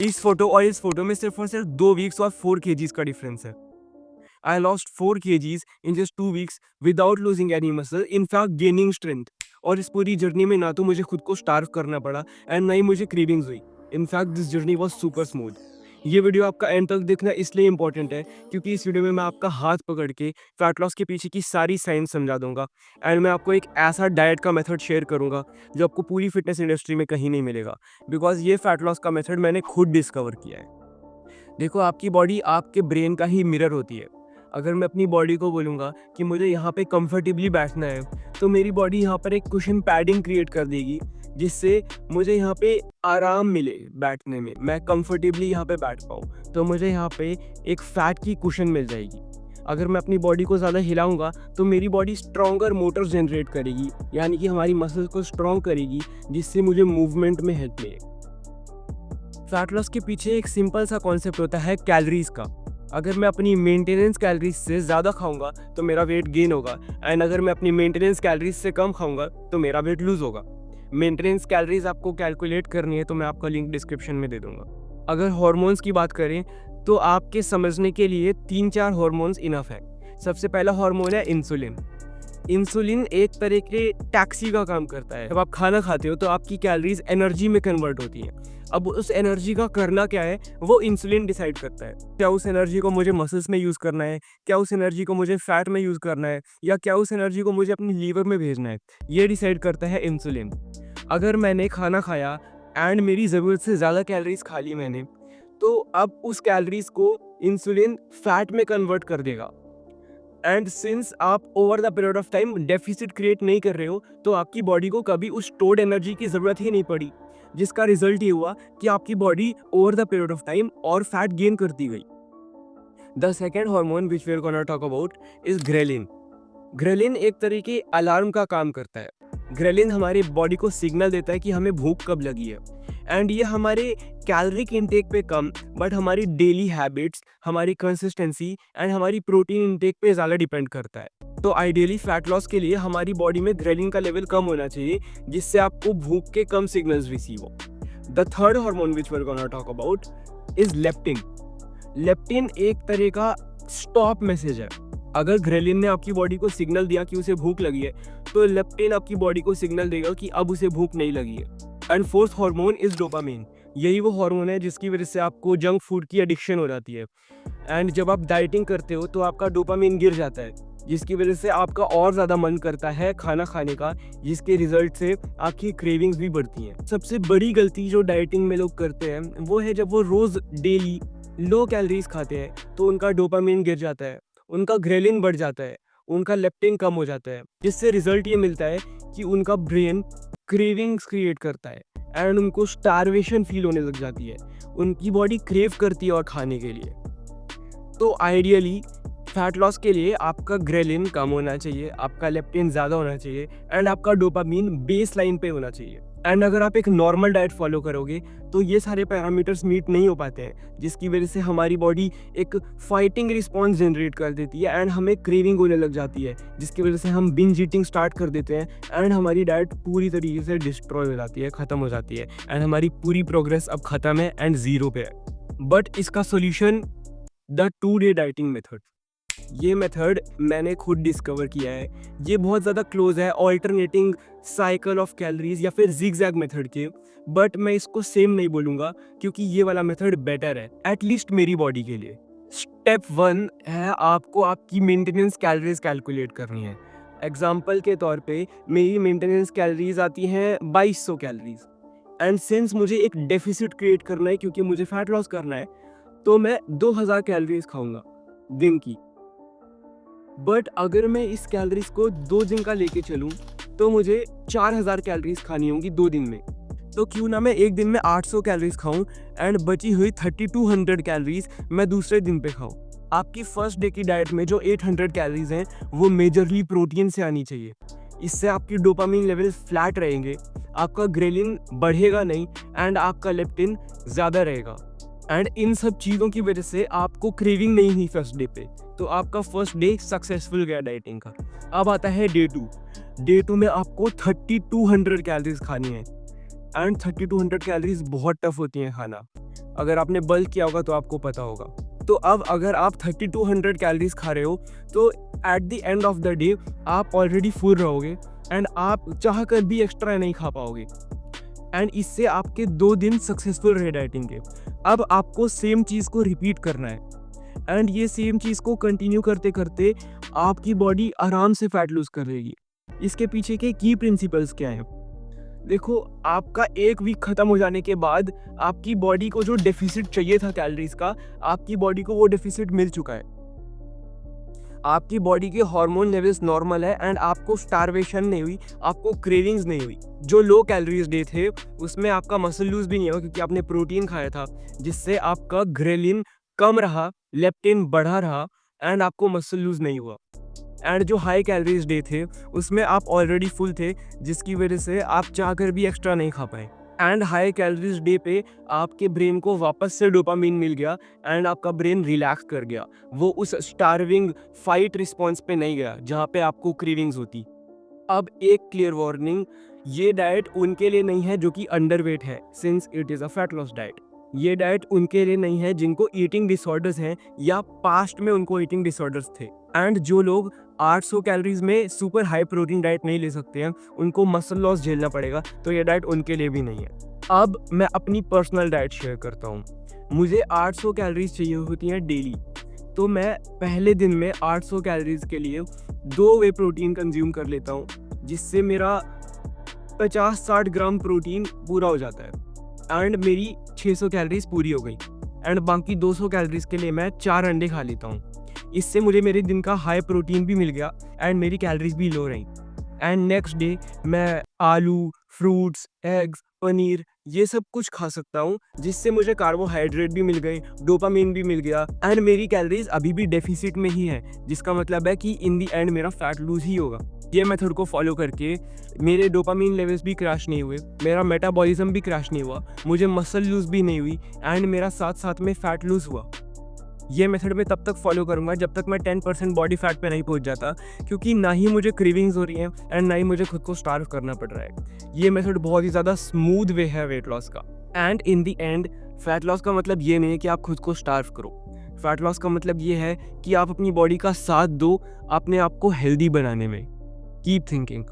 इस फोटो और इस फोटो में सिर्फ और सिर्फ 2 वीक्स और 4 केजीज का डिफरेंस है। I lost 4 KGs in just 2 weeks without losing any muscle, in fact gaining strength. और इस पूरी जर्नी में ना तो मुझे खुद को स्टार्व करना पड़ा एंड ना ही मुझे क्रेविंग्स हुई। In fact this journey was super smooth. ये वीडियो आपका एंड तक देखना इसलिए इंपॉर्टेंट है क्योंकि इस वीडियो में मैं आपका हाथ पकड़ के फैट लॉस के पीछे की सारी साइंस समझा दूंगा एंड मैं आपको एक ऐसा डाइट का मेथड शेयर करूंगा जो आपको पूरी फिटनेस इंडस्ट्री में कहीं नहीं मिलेगा, बिकॉज ये फैट लॉस का मेथड मैंने खुद डिस्कवर किया है। देखो, आपकी बॉडी आपके ब्रेन का ही मिरर होती है। अगर मैं अपनी बॉडी को बोलूँगा कि मुझे यहाँ पे कंफर्टेबली बैठना है, तो मेरी बॉडी यहाँ पर एक कुशन पैडिंग क्रिएट कर देगी जिससे मुझे यहाँ पे आराम मिले बैठने में, मैं कंफर्टेबली यहाँ पे बैठ पाऊँ। तो मुझे यहाँ पे एक फैट की कुशन मिल जाएगी। अगर मैं अपनी बॉडी को ज़्यादा हिलाऊंगा तो मेरी बॉडी स्ट्रॉन्गर मोटर्स जनरेट करेगी, यानी कि हमारी मसल्स को स्ट्रॉन्ग करेगी, जिससे मुझे मूवमेंट में हेल्प मिलेगी। फैट लॉस के पीछे एक सिंपल सा कॉन्सेप्ट होता है कैलोरीज का। अगर मैं अपनी मेंटेनेंस कैलोरीज से ज़्यादा खाऊंगा तो मेरा वेट गेन होगा, एंड अगर मैं अपनी मेंटेनेंस कैलोरीज से कम खाऊंगा तो मेरा वेट लूज होगा। मेंटेनेंस कैलोरीज आपको कैलकुलेट करनी है तो मैं आपका लिंक डिस्क्रिप्शन में दे दूंगा। अगर हार्मोन्स की बात करें तो आपके समझने के लिए 3-4 हार्मोन्स इनफ है। सबसे पहला हार्मोन है इंसुलिन। इंसुलिन एक तरह के टैक्सी का काम करता है। जब आप खाना खाते हो तो आपकी कैलोरीज एनर्जी में कन्वर्ट होती हैं। अब उस एनर्जी का करना क्या है वो इंसुलिन डिसाइड करता है। क्या उस एनर्जी को मुझे मसल्स में यूज़ करना है, क्या उस एनर्जी को मुझे फैट में यूज़ करना है, या क्या उस एनर्जी को मुझे अपनी लीवर में भेजना है, ये डिसाइड करता है इंसुलिन। अगर मैंने खाना खाया एंड मेरी ज़रूरत से ज़्यादा कैलोरीज खा ली मैंने, तो अब उस कैलोरीज को इंसुलिन फैट में कन्वर्ट कर देगा। एंड सिंस आप over the period of time deficit create नहीं कर रहे हो तो आपकी बॉडी को कभी उस स्टोर्ड एनर्जी की ज़रूरत ही नहीं पड़ी, जिसका रिजल्ट ये हुआ कि आपकी body over the period of time और फैट गेन करती गई। The second hormone which we are gonna talk about is ghrelin. Ghrelin एक तरीके अलार्म का काम करता है। ग्रेलिन हमारी बॉडी को सिग्नल देता है कि हमें भूख कब लगी है, एंड ये हमारे कैलोरिक इनटेक पे कम बट हमारी डेली हैबिट्स, हमारी कंसिस्टेंसी एंड हमारी प्रोटीन इनटेक पे ज़्यादा डिपेंड करता है। तो आइडियली फैट लॉस के लिए हमारी बॉडी में ग्रेलिन का लेवल कम होना चाहिए, जिससे आपको भूख के कम सिग्नल्स रिसीव हो। The third hormone which we are gonna talk about is leptin. Leptin एक तरह का स्टॉप मैसेज है। अगर ग्रेलिन ने आपकी बॉडी को सिग्नल दिया कि उसे भूख लगी है, तो लेप्टिन आपकी बॉडी को सिग्नल देगा कि अब उसे भूख नहीं लगी है। And fourth hormone is dopamine. यही वो हार्मोन है जिसकी वजह से आपको जंक फूड की एडिक्शन हो जाती है। एंड जब आप डाइटिंग करते हो तो आपका डोपामिन गिर जाता है, जिसकी वजह से आपका और ज़्यादा मन करता है खाना खाने का, जिसके रिजल्ट से आपकी क्रेविंग्स भी बढ़ती हैं। सबसे बड़ी गलती जो डाइटिंग में लोग करते हैं वो है जब वो रोज़ डेली लो कैलोरीज खाते हैं तो उनका डोपामिन गिर जाता है, उनका ग्रेलिन बढ़ जाता है, उनका लेप्टिन कम हो जाता है, जिससे रिजल्ट ये मिलता है कि उनका ब्रेन क्रेविंग्स क्रिएट करता है एंड उनको स्टारवेशन फील होने लग जाती है। उनकी बॉडी क्रेव करती है और खाने के लिए। तो आइडियली फैट लॉस के लिए आपका ग्रेलिन कम होना चाहिए, आपका लेप्टिन ज़्यादा होना चाहिए एंड आपका डोपामिन बेस लाइन पे होना चाहिए। एंड अगर आप एक नॉर्मल डाइट फॉलो करोगे तो ये सारे पैरामीटर्स मीट नहीं हो पाते हैं, जिसकी वजह से हमारी बॉडी एक फाइटिंग रिस्पॉन्स जनरेट कर देती है एंड हमें क्रेविंग होने लग जाती है, जिसकी वजह से हम बिंज ईटिंग स्टार्ट कर देते हैं एंड हमारी डाइट पूरी तरीके से डिस्ट्रॉय हो जाती है, ख़त्म हो जाती है एंड हमारी पूरी प्रोग्रेस अब ख़त्म है एंड ज़ीरो पे है। बट इसका solution the 2 day dieting method. ये मेथड मैंने खुद डिस्कवर किया है। ये बहुत ज़्यादा क्लोज है ऑल्टरनेटिंग साइकिल ऑफ कैलोरीज या फिर जिगजैग मेथड के, बट मैं इसको सेम नहीं बोलूँगा क्योंकि ये वाला मेथड बेटर है, एटलीस्ट मेरी बॉडी के लिए। स्टेप 1 है आपको आपकी मेंटेनेंस कैलोरीज कैलकुलेट करनी है। एग्जाम्पल के तौर पे मेरी मेंटेनेंस कैलोरीज आती हैं 2200 कैलोरीज, एंड सिंस मुझे एक डेफिसिट क्रिएट करना है क्योंकि मुझे फैट लॉस करना है, तो मैं 2000 कैलोरीज खाऊंगा दिन की। बट अगर मैं इस कैलोरीज को 2 दिन का लेके चलूँ तो मुझे 4000 कैलोरीज खानी होंगी 2 दिन में। तो क्यों ना मैं एक दिन में 800 कैलोरीज खाऊं एंड बची हुई 3200 कैलोरीज मैं दूसरे दिन पे खाऊं। आपकी फर्स्ट डे की डाइट में जो 800 कैलोरीज हैं वो मेजरली प्रोटीन से आनी चाहिए। इससे आपकी डोपामिन लेवल फ्लैट रहेंगे, आपका ग्रेलिन बढ़ेगा नहीं एंड आपका लेप्टिन ज़्यादा रहेगा। एंड इन सब चीज़ों की वजह से आपको क्रेविंग नहीं हुई फर्स्ट डे पे, तो आपका फर्स्ट डे सक्सेसफुल गया डाइटिंग का। अब आता है डे 2। डे 2 में आपको 3200 कैलोरीज खानी है एंड 3200 कैलोरीज बहुत टफ होती हैं खाना। अगर आपने बल्क किया होगा तो आपको पता होगा। तो अब अगर आप 3200 कैलोरीज खा रहे हो तो at the end of the day आप ऑलरेडी फुल रहोगे एंड आप चाह कर भी एक्स्ट्रा नहीं खा पाओगे एंड इससे आपके 2 दिन सक्सेसफुल रहे डाइटिंग के। अब आपको सेम चीज़ को रिपीट करना है एंड ये सेम चीज़ को कंटिन्यू करते करते आपकी बॉडी आराम से फैट लूज कर लेगी। इसके पीछे के की प्रिंसिपल्स क्या हैं? देखो, आपका 1 वीक खत्म हो जाने के बाद आपकी बॉडी को जो डेफिसिट चाहिए था कैलोरीज का, आपकी बॉडी को वो डेफिसिट मिल चुका है। आपकी बॉडी के हार्मोन लेवल्स नॉर्मल है एंड आपको स्टारवेशन नहीं हुई, आपको क्रेविंग्स नहीं हुई। जो लो कैलोरीज डे थे उसमें आपका मसल लूज भी नहीं हुआ क्योंकि आपने प्रोटीन खाया था, जिससे आपका ग्रेलिन कम रहा, लेप्टिन बढ़ा रहा एंड आपको मसल लूज नहीं हुआ। एंड जो हाई कैलोरीज डे थे उसमें आप ऑलरेडी फुल थे, जिसकी वजह से आप चाहकर भी एक्स्ट्रा नहीं खा पाए। एंड हाई कैलोरीज डे पे आपके ब्रेन को वापस से डोपामिन मिल गया एंड आपका ब्रेन रिलैक्स कर गया, वो उस स्टार्विंग फाइट रिस्पॉन्स पे नहीं गया जहाँ पे आपको क्रेविंग्स होती। अब एक क्लियर वार्निंग, ये डाइट उनके लिए नहीं है जो कि अंडरवेट है, since it is a fat loss diet. ये डाइट उनके लिए नहीं है जिनको ईटिंग डिसऑर्डर्स हैं या पास्ट में उनको ईटिंग डिसऑर्डर्स थे। एंड जो लोग 800 कैलोरीज में सुपर हाई प्रोटीन डाइट नहीं ले सकते हैं, उनको मसल लॉस झेलना पड़ेगा, तो ये डाइट उनके लिए भी नहीं है। अब मैं अपनी पर्सनल डाइट शेयर करता हूँ। मुझे 800 कैलोरीज चाहिए होती हैं डेली, तो मैं पहले दिन में 800 कैलोरीज के लिए 2 वे प्रोटीन कंज्यूम कर लेता हूँ, जिससे मेरा 50-60 ग्राम प्रोटीन पूरा हो जाता है एंड मेरी 600 कैलोरीज पूरी हो गई एंड बाकी 200 कैलोरीज के लिए मैं 4 अंडे खा लेता हूँ। इससे मुझे मेरे दिन का हाई प्रोटीन भी मिल गया एंड मेरी कैलोरीज भी लो रही। एंड नेक्स्ट डे मैं आलू, फ्रूट्स, एग्स, पनीर ये सब कुछ खा सकता हूँ, जिससे मुझे कार्बोहाइड्रेट भी मिल गए, डोपामिन भी मिल गया एंड मेरी कैलोरीज अभी भी डेफिसिट में ही है, जिसका मतलब है कि इन दी एंड मेरा फैट लूज ही होगा। ये मेथड को फॉलो करके मेरे डोपामिन लेवल्स भी क्रैश नहीं हुए, मेरा मेटाबॉलिज्म भी क्रैश नहीं हुआ, मुझे मसल लूज भी नहीं हुई एंड मेरा साथ साथ में फैट लूज हुआ। ये मेथड मैं तब तक फॉलो करूँगा जब तक मैं 10% बॉडी फैट पे नहीं पहुँच जाता, क्योंकि ना ही मुझे क्रेविंग्स हो रही हैं एंड ना ही मुझे खुद को स्टार्व करना पड़ रहा है। ये मेथड बहुत ही ज़्यादा स्मूथ वे है वेट लॉस का। And in the and fat loss का मतलब ये नहीं है कि आप खुद को स्टार्व करो। फैट लॉस का मतलब ये है कि आप अपनी बॉडी का साथ दो अपने आप को हेल्दी बनाने में। Keep thinking.